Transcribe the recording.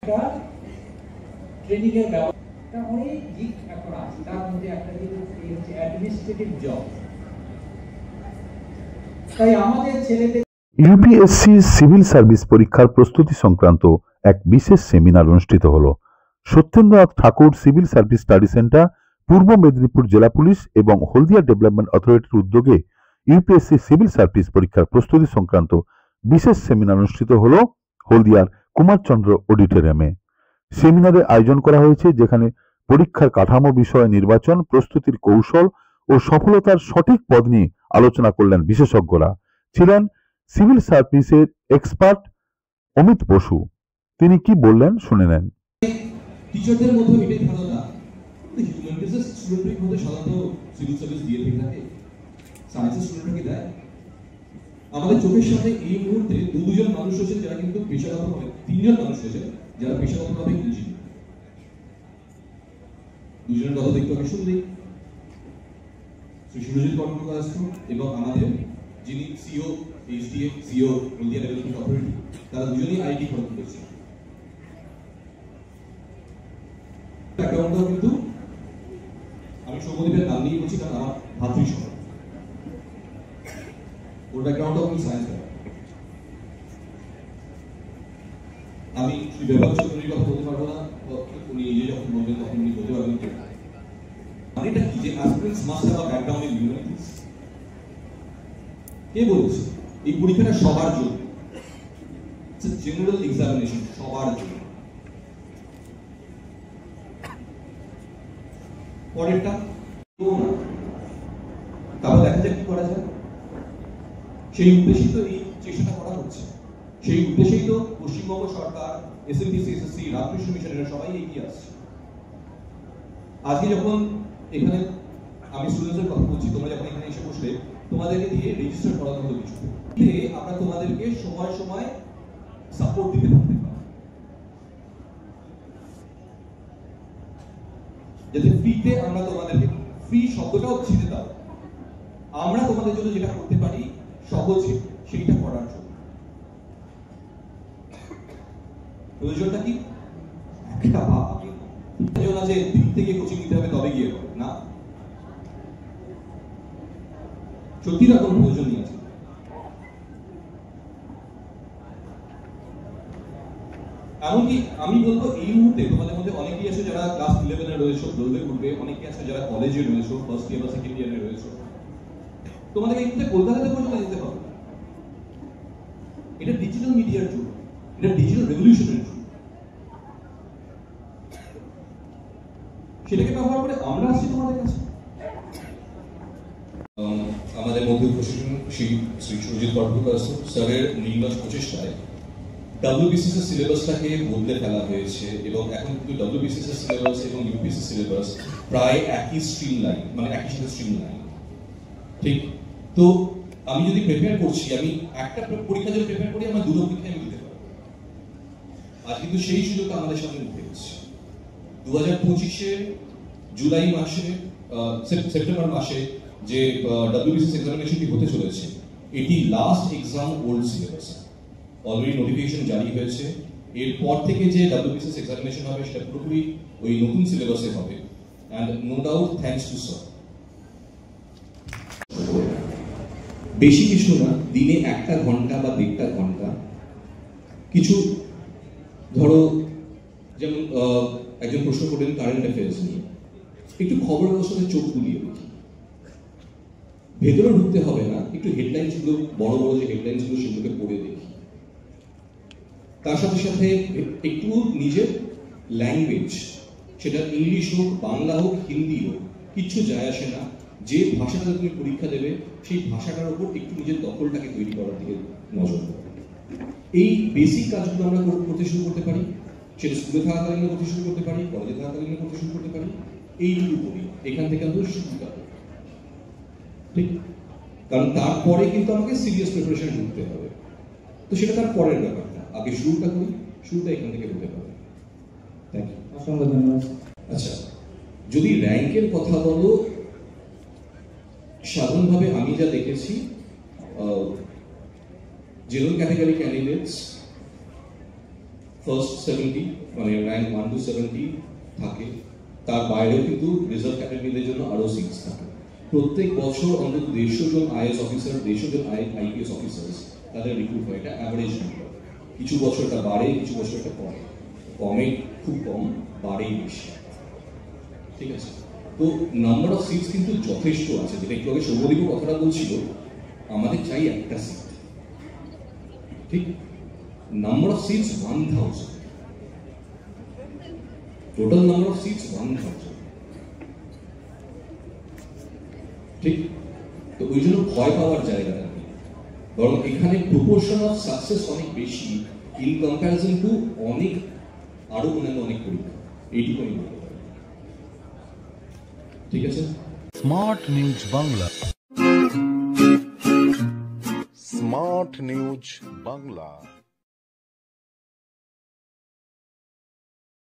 একটা ট্রেনিং এর ব্যবস্থা অনেক দিক এখন আছে, তার মধ্যে একটা দিক হচ্ছে অ্যাডমিনিস্ট্রেটিভ জব। তাই আমাদের ছেলেদের ইউপিএসসি সিভিল সার্ভিস পরীক্ষার প্রস্তুতি সংক্রান্ত এক বিশেষ সেমিনার অনুষ্ঠিত হলো। সত্যেন্দ্রনাথ ঠাকুর সিভিল সার্ভিস স্টাডি সেন্টার, পূর্ব মেদিনীপুর জেলা পুলিশ এবং হলদিয়া ডেভেলপমেন্ট অথরিটির উদ্যোগে ইউপিএসসি সিভিল সার্ভিস পরীক্ষার প্রস্তুতি সংক্রান্ত বিশেষ সেমিনার অনুষ্ঠিত হলো হলদিয়ার কুমারচন্দ্র অডিটোরিয়ামে। সেমিনারের আয়োজন করা হয়েছে, যেখানে পরীক্ষার কাঠামো বিষয়ে নির্বাচন, প্রস্তুতির কৌশল ও সফলতার সঠিক পথ নিয়ে আলোচনা করলেন বিশেষজ্ঞরা। ছিলেন সিভিল সার্ভিসের এক্সপার্ট অমিত বসু। তিনি কি বললেন শুনে নেন। টিচারদের মধ্যে এটাই ধারণা হিউম্যানিটিজের স্টুডেন্টের মধ্যে সাধারণত সিভিল সার্ভিস দিয়ে থেকে থাকে, সায়েন্সের স্টুডেন্টরা কি দেয়? আমাদের চোখের সামনে এই মুহূর্তে দুজন মানুষ রয়েছেন যারা কিন্তু পেশাগতভাবে, তিনজন মানুষ রয়েছেন যারা পেশাগতভাবে ইঞ্জিনিয়ার। দুজনের কথা দেখতে হবে শুনলেই শ্রী সুরজিৎ কর্মকার এবং আমাদের যিনি সিও এইচডিএফ সিও হলদিয়া ডেভেলপমেন্ট অথরিটি, তারা দুজনেই আইটি খরচ করেছে। ব্যাকগ্রাউন্ডটাও কিন্তু আমি সৌমদীপের নাম নিয়ে বলছি কারণ আমার ভাতৃ সমান, ওর ব্যাকগ্রাউন্ডটাও কিন্তু সায়েন্স ব্যাকগ্রাউন্ড। আমি শ্রী ব্যবহার চৌধুরীর কথা বলতে পারবো না, উনি নিজে যখন বলবেন তখন উনি বলতে পারবেন। এটা কি যে aspirants must have a background in humanities? কে বলেছে? এই পরীক্ষাটা সবার জন্য, জেনারেল এক্সামিনেশন, সবার জন্য। পরেরটা তারপর দেখা যাক কি করা যায়। সেই উদ্দেশ্যেই তো এই চেষ্টাটা করা হচ্ছে, সেই উদ্দেশ্যেই তো পশ্চিমবঙ্গ সরকার, এসএমপিসি, এসএসসি, রামকৃষ্ণ মিশন এরা সবাই এগিয়ে আসছে। আজকে যখন এখানে আমি স্টুডেন্টদের কথা বলছি, তোমরা যখন এখানে এসে বসলে তোমাদেরকে দিয়ে রেজিস্টার করানো হলো কিছু, আমরা তোমাদেরকে সময় সময় সাপোর্ট দিতে থাকতে পারি, যাতে ফ্রিতে আমরা তোমাদেরকে, ফ্রি শব্দটাও ছেড়ে দাও, আমরা তোমাদের জন্য যেটা করতে পারি সহজে সেইটা করার জন্য। প্রয়োজনটা কি? একটা প্রয়োজন আছে দিক থেকে কোচিং নিতে হবে তবে গিয়ে হবে না, সত্যি রকম প্রয়োজন নিয়ে আছে। এমনকি আমি বলবো এই মুহূর্তে তোমাদের মধ্যে অনেকেই আছে যারা ক্লাস 11 এ রয়েছে, 12 এ উঠবে, অনেকে আছে যারা কলেজে রয়েছে, ফার্স্ট ইয়ার বা সেকেন্ড ইয়ারে রয়েছে। তোমাদেরকে এই মুহূর্তে কলকাতাতে পর্যন্ত যেতে হবে। এটা ডিজিটাল মিডিয়ার যুগ, এটা ডিজিটাল রেভলিউশনের যুগ। সেটাকে ব্যবহার করে আমরা আসছি তোমাদের কাছে। আমাদের মধ্যে উপস্থিত শ্রী সুরজিৎ কর্মকার স্যারের নির্বাচ প্রচেষ্টায় WBCS এর সিলেবাসটাকে বদলে ফেলা হয়েছে এবং এখন কিন্তু WBCS এর সিলেবাস এবং ইউপিএসসি সিলেবাস প্রায় একই স্ট্রিম লাইন, মানে একই সাথে স্ট্রিম লাইন। ঠিক তো আমি যদি প্রিপেয়ার করছি, আমি একটা পরীক্ষা যদি প্রিপেয়ার করি, আমার দুটো পরীক্ষা আমি দিতে পারবো। আজ কিন্তু সেই সুযোগটা আমাদের সামনে উঠে গেছে। 2025-এর জুলাই মাসে, সেপ্টেম্বর মাসে যে WBCS এক্সামিনেশনটি হতে চলেছে, এটি last exam old syllabus. Already notification জারি হয়েছে। এরপর থেকে যে WBCS এক্সামিনেশন হবে সেটা পুরোপুরি ওই নতুন সিলেবাসে হবে। And no doubt thanks to sir. বেশি কিছু না, দিনে 1 ঘন্টা বা 1.5 ঘন্টা কিছু, ধরো যেমন একজন প্রশ্ন করলেন কারেন্ট অ্যাফেয়ার্স নিয়ে, একটু খবরের সাথে চোখ বুলিয়ে দেখি, ভেতরে ঢুকতে হবে না, একটু হেডলাইন্সগুলো, বড় বড় যে হেডলাইন্সগুলো সেগুলোকে পড়ে দেখি। তার সাথে সাথে একটু নিজের ল্যাঙ্গুয়েজ, সেটা ইংলিশ হোক, বাংলা হোক, হিন্দি হোক, কিচ্ছু যায় আসে না, যে ভাষাটা তুমি পরীক্ষা দেবে সেই ভাষাটার উপর একটু নিজের দখলটাকে তৈরি করার দিকে নজর দেবে। এই বেসিক কাজগুলো আমরা করতে শুরু করতে পারি, সেটা স্কুলে থাকাকালীন করতে শুরু করতে পারি, কলেজে থাকাকালীন করতে শুরু করতে পারি। এইটুকু করি, এখান থেকে আমরা সুবিধা পাবো। ঠিক, কারণ তারপরে কিন্তু আমাকে সিরিয়াস প্রিপারেশন ঢুকতে হবে। তো সেটা তার পরের ব্যাপারটা, আগে শুরুটা করি, শুরুটা এখান থেকে হতে পারে। থ্যাংক ইউ, অসংখ্য ধন্যবাদ। আচ্ছা, যদি র্যাঙ্কের কথা বলো, সাধারণভাবে আমি যা দেখেছি, জেনারেল ক্যাটেগরি ক্যান্ডিডেটস ফার্স্ট 70, মানে র্যাঙ্ক 1 to 70 থাকে, তার বাইরেও কিন্তু রিজার্ভ ক্যাটাগরিদের জন্য আরো সিটস থাকে। প্রত্যেক বছর অন্তত 150 জন আইএস অফিসার, 150 জন আইপিএস অফিসার্স তাদের রিক্রুট হয়, এটা অ্যাভারেজ নাম্বার। কিছু বছর এটা বাড়ে, কিছু বছর এটা কমে, কমে খুব কম, বাড়েই বেশি, ঠিক আছে। তো নাম্বার অফ সিটস কিন্তু যথেষ্ট আছে, যেটা একটু আগে সৌম্যদীপ কথাটা বলছিল, আমাদের চাই একটা সিট, ঠিক। Number of seats 1000, total number of seats 1000, ঠিক। তো ওই জন্য ভয় পাওয়ার জায়গাটা নেই, বরং এখানে প্রপোর্শন অফ সাকসেস অনেক বেশি ইন কম্প্যারিজন টু অনেক আরো অন্যান্য অনেক পরীক্ষা, এইটুকু আমি বলতে পারি, ঠিক আছে। Smart news Bangla, smart news Bangla.